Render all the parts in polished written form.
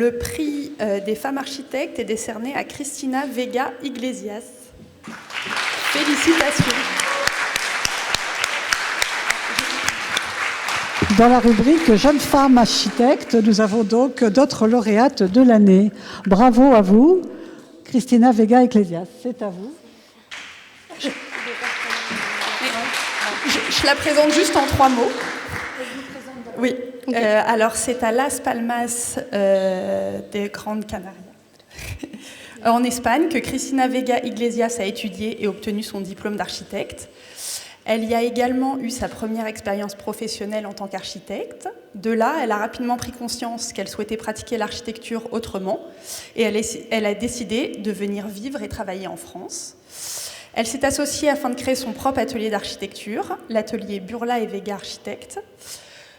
Le prix des femmes architectes est décerné à Cristina Vega Iglesias. Félicitations. Dans la rubrique Jeunes femmes architectes, nous avons donc d'autres lauréates de l'année. Bravo à vous, Cristina Vega Iglesias. C'est à vous. Je la présente juste en 3 mots. Oui. Okay. Alors, c'est à Las Palmas des Grandes Canarias, en Espagne, que Cristina Vega Iglesias a étudié et obtenu son diplôme d'architecte. Elle y a également eu sa première expérience professionnelle en tant qu'architecte. De là, elle a rapidement pris conscience qu'elle souhaitait pratiquer l'architecture autrement et elle a décidé de venir vivre et travailler en France. Elle s'est associée afin de créer son propre atelier d'architecture, l'atelier Burla et Vega Architectes.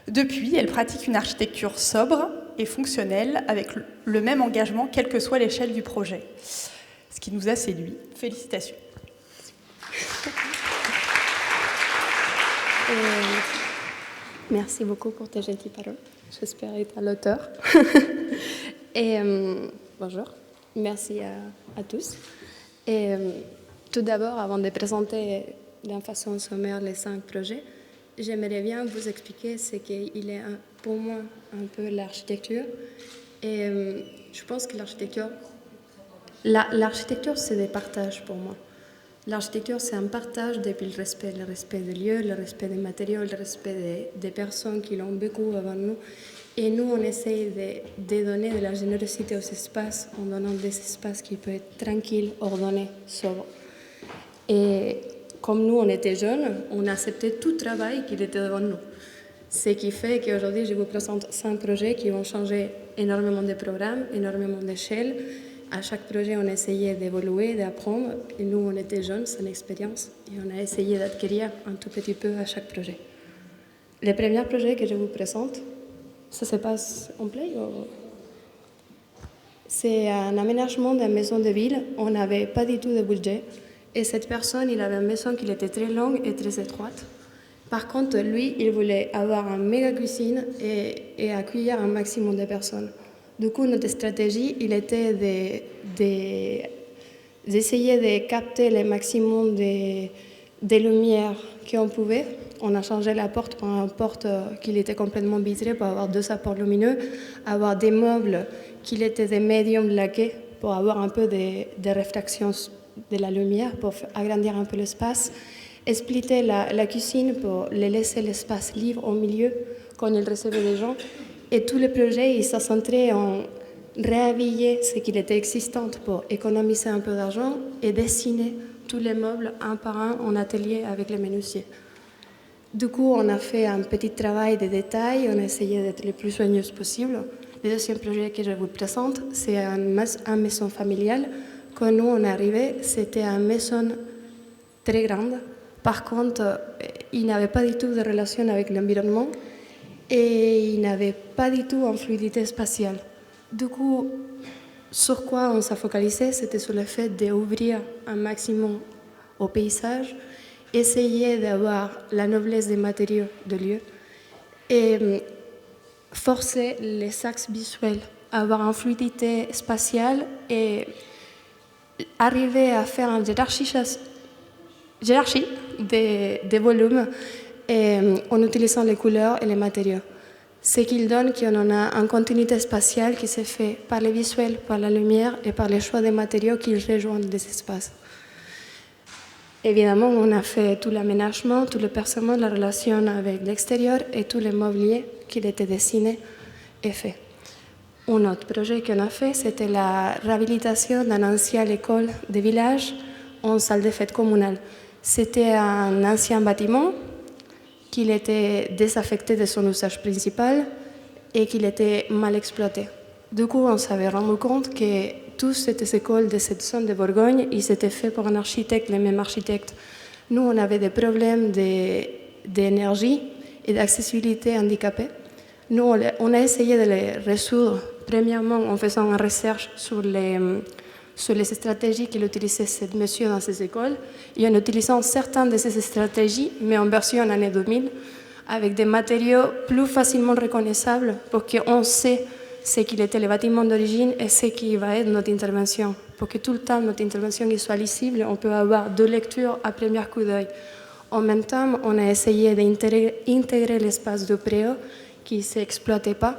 Depuis, elle pratique une architecture sobre et fonctionnelle avec le même engagement, quelle que soit l'échelle du projet. Ce qui nous a séduit. Félicitations. Merci beaucoup pour tes gentilles paroles. J'espère être à l'auteur. Et bonjour, merci à tous. Et tout d'abord, avant de présenter d'une façon sommaire les 5 projets, j'aimerais bien vous expliquer ce qu'il est pour moi un peu l'architecture. Et je pense que l'architecture, c'est des partages pour moi. L'architecture, c'est un partage depuis le respect des lieux, le respect des matériaux, le respect des personnes qui l'ont vécu avant nous. Et nous, on essaye de donner de la générosité aux espaces en donnant des espaces qui peuvent être tranquilles, ordonnés, sobres. Et comme nous, on était jeunes, on acceptait tout travail qui était devant nous. Ce qui fait qu'aujourd'hui, je vous présente 5 projets qui vont changer énormément de programmes, énormément d'échelles. À chaque projet, on essayait d'évoluer, d'apprendre. Et nous, on était jeunes, sans expérience. Et on a essayé d'acquérir un tout petit peu à chaque projet. Le premier projet que je vous présente, ça se passe en play ou... C'est un aménagement d'une maison de ville. On n'avait pas du tout de budget. Et cette personne, il avait une maison qui était très longue et très étroite. Par contre, lui, il voulait avoir une méga cuisine et accueillir un maximum de personnes. Du coup, notre stratégie, il était d'essayer de capter le maximum de lumière qu'on pouvait. On a changé la porte pour une porte qui était complètement vitrée pour avoir 2 apports lumineux, avoir des meubles qui étaient des médiums laqués pour avoir un peu de réfraction de la lumière, pour agrandir un peu l'espace. Splitter la cuisine pour les laisser l'espace libre au milieu quand il recevait des gens. Et tout le projet, il s'est centré en réhabiller ce qui était existant pour économiser un peu d'argent et dessiner tous les meubles un par un en atelier avec les menuisiers. Du coup, on a fait un petit travail de détail, on a essayé d'être le plus soigneuse possible. Le deuxième projet que je vous présente, c'est une maison familiale. Quand nous, on est arrivés, c'était une maison très grande. Par contre, il n'avait pas du tout de relation avec l'environnement et il n'avait pas du tout une fluidité spatiale. Du coup, sur quoi on s'est focalisé, c'était sur le fait d'ouvrir un maximum au paysage, essayer d'avoir la noblesse des matériaux de lieu et forcer les axes visuels, avoir une fluidité spatiale et arriver à faire une hiérarchie des volumes en utilisant les couleurs et les matériaux. Ce qui donne qu'on a une continuité spatiale qui se fait par les visuels, par la lumière et par les choix des matériaux qui rejoignent les espaces. Évidemment, on a fait tout l'aménagement, tout le percement, la relation avec l'extérieur et tout le mobilier qui était dessiné et fait. Un autre projet qu'on a fait, c'était la réhabilitation d'une ancienne école de village en salle de fête communale. C'était un ancien bâtiment qui était désaffecté de son usage principal et qui était mal exploité. Du coup, on s'avait rendu compte que toutes ces écoles de cette zone de Bourgogne, ils étaient faits par un architecte, les mêmes architectes. Nous, on avait des problèmes d'énergie et d'accessibilité handicapée. Nous, on a essayé de les résoudre, premièrement en faisant une recherche sur les stratégies qu'il utilisait ce monsieur dans ces écoles et en utilisant certaines de ces stratégies, mais en version année 2000, avec des matériaux plus facilement reconnaissables pour qu'on sait ce qu'il était le bâtiment d'origine et ce qui va être notre intervention. Pour que tout le temps notre intervention soit lisible, on peut avoir 2 lectures à premier coup d'œil. En même temps, on a essayé d'intégrer l'espace de préau qui ne s'exploitait pas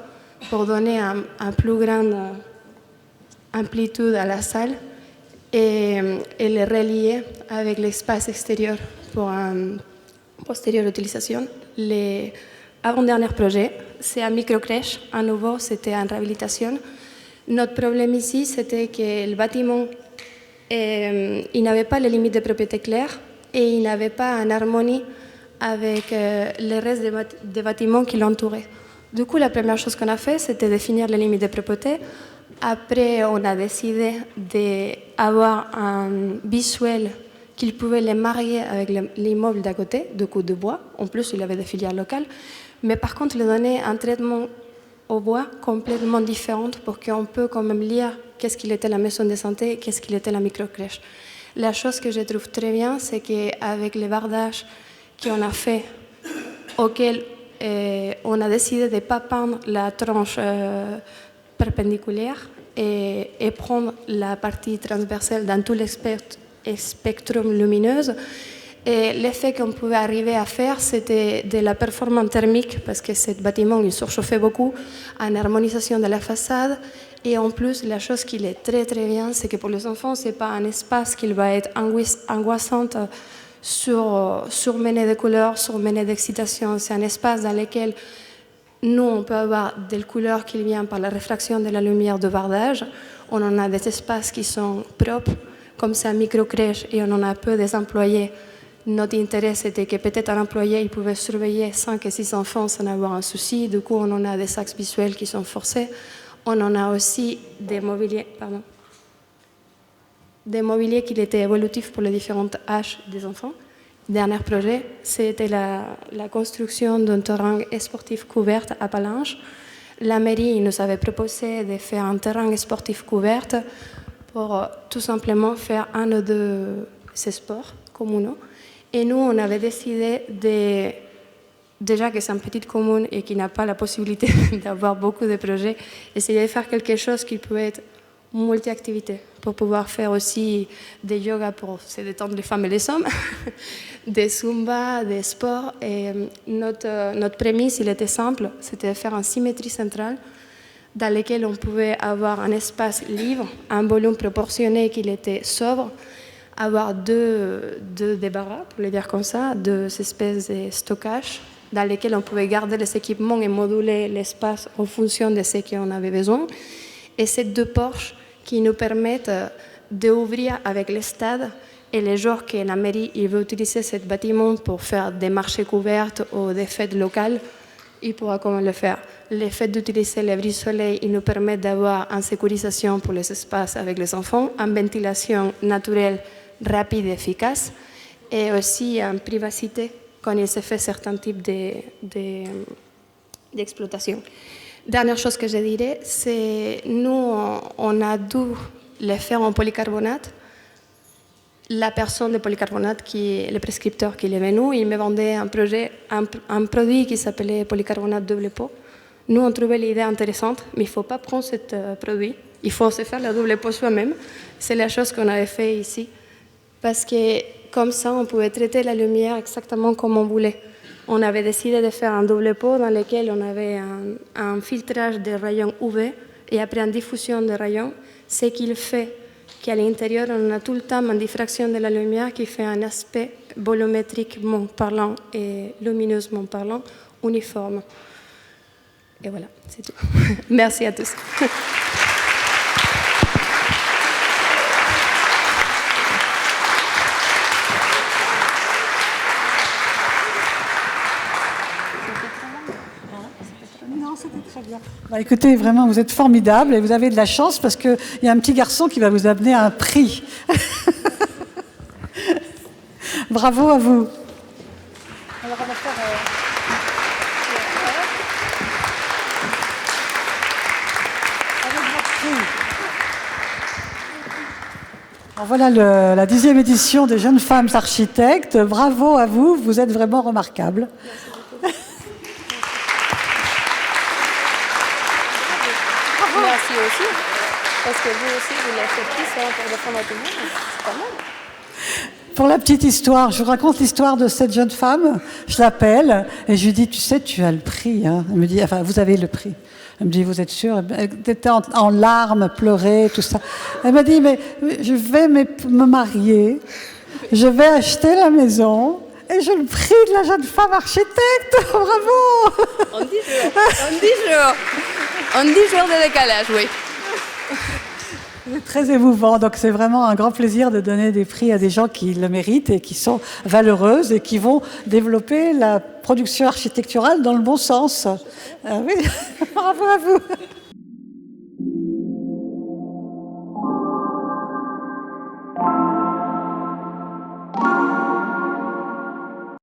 pour donner un plus grande amplitude à la salle et le relier avec l'espace extérieur pour une postérieure utilisation. Avant-dernier projet, c'est un micro-crèche. À nouveau, c'était en réhabilitation. Notre problème ici, c'était que le bâtiment, il n'avait pas les limites de propriété claires et il n'avait pas une harmonie avec le reste des bâtiments qui l'entouraient. Du coup, la première chose qu'on a fait, c'était définir les limites de propriété. Après, on a décidé d'avoir un visuel qu'il pouvait les marier avec l'immeuble d'à côté, de coups de bois. En plus, il avait des filières locales. Mais par contre, il donnait un traitement au bois complètement différent pour qu'on peut quand même lire qu'est-ce qu'il était la maison de santé et qu'est-ce qu'il était la micro-crèche. La chose que je trouve très bien, c'est qu'avec les bardages qu'on a fait, auxquels on a décidé de ne pas peindre la tranche perpendiculaire et prendre la partie transversale dans tout le spectrum lumineux. Et l'effet qu'on pouvait arriver à faire, c'était de la performance thermique, parce que ce bâtiment, il surchauffait beaucoup, en harmonisation de la façade. Et en plus, la chose qui est très très bien, c'est que pour les enfants, ce n'est pas un espace qui va être angoissant, surmené de couleurs, surmené d'excitation. C'est un espace dans lequel nous, on peut avoir des couleurs qui viennent par la réfraction de la lumière de bardage. On en a des espaces qui sont propres, comme c'est un micro-crèche, et on en a peu des employés. Notre intérêt, c'était que peut-être un employé il pouvait surveiller 5 et 6 enfants sans avoir un souci. Du coup, on en a des axes visuels qui sont forcés. On en a aussi des mobiliers qui étaient évolutifs pour les différentes âges des enfants. Dernier projet, c'était la construction d'un terrain sportif couvert à Palange. La mairie nous avait proposé de faire un terrain sportif couvert pour tout simplement faire un ou deux ces sports communaux. Et nous, on avait décidé déjà que c'est une petite commune et qui n'a pas la possibilité d'avoir beaucoup de projets, essayer de faire quelque chose qui peut être multi-activité, pour pouvoir faire aussi des yoga pour se détendre les femmes et les hommes, des zumba, des sports. Et notre prémisse, il était simple, c'était de faire une symétrie centrale dans laquelle on pouvait avoir un espace libre, un volume proportionné qui était sobre, avoir deux débarras, pour le dire comme ça, deux espèces de stockage dans lesquels on pouvait garder les équipements et moduler l'espace en fonction de ce qu'on avait besoin. Et ces 2 porches qui nous permettent d'ouvrir avec le stade et les jours que la mairie il veut utiliser ce bâtiment pour faire des marchés couverts ou des fêtes locales, il pourra comment le faire. Le fait d'utiliser les brise-soleil, il nous permet d'avoir une sécurisation pour les espaces avec les enfants, une ventilation naturelle, rapide et efficace, et aussi une privacité quand il se fait certains types d'exploitation. Dernière chose que je dirais, c'est nous, on a dû le faire en polycarbonate. La personne de polycarbonate, qui est le prescripteur qui est venu, il me vendait un produit qui s'appelait polycarbonate double pot. Nous, on trouvait l'idée intéressante, mais il ne faut pas prendre ce produit. Il faut se faire la double pot soi-même. C'est la chose qu'on avait fait ici. Parce que comme ça, on pouvait traiter la lumière exactement comme on voulait. On avait décidé de faire un double pot dans lequel on avait un filtrage des rayons UV et après une diffusion des rayons, ce qu'il fait qu'à l'intérieur, on a tout le temps une diffraction de la lumière qui fait un aspect volumétriquement parlant et lumineusement parlant uniforme. Et voilà, c'est tout. Merci à tous. Non, c'était très bien. Bah, écoutez, vraiment, vous êtes formidables et vous avez de la chance parce qu'il y a un petit garçon qui va vous amener un prix. Bravo à vous. Alors, on va faire, avec votre prix. Alors, voilà la 10e édition des Jeunes Femmes Architectes. Bravo à vous, vous êtes vraiment remarquables. aussi. Parce que vous aussi, vous l'avez fait plus pour défendre tout le monde. C'est pas mal. Pour la petite histoire, je vous raconte l'histoire de cette jeune femme. Je l'appelle et je lui dis, tu sais, tu as le prix. Hein. Elle me dit, enfin, vous avez le prix. Elle me dit, vous êtes sûre? Elle était en larmes, pleurait, tout ça. Elle m'a dit, mais je vais me marier, je vais acheter la maison et j'ai le prix de la jeune femme architecte. Bravo! En 10 jours. En 10 jours. En 10 jours de décalage, oui. C'est très émouvant, donc c'est vraiment un grand plaisir de donner des prix à des gens qui le méritent et qui sont valeureuses et qui vont développer la production architecturale dans le bon sens. Oui, bravo à vous.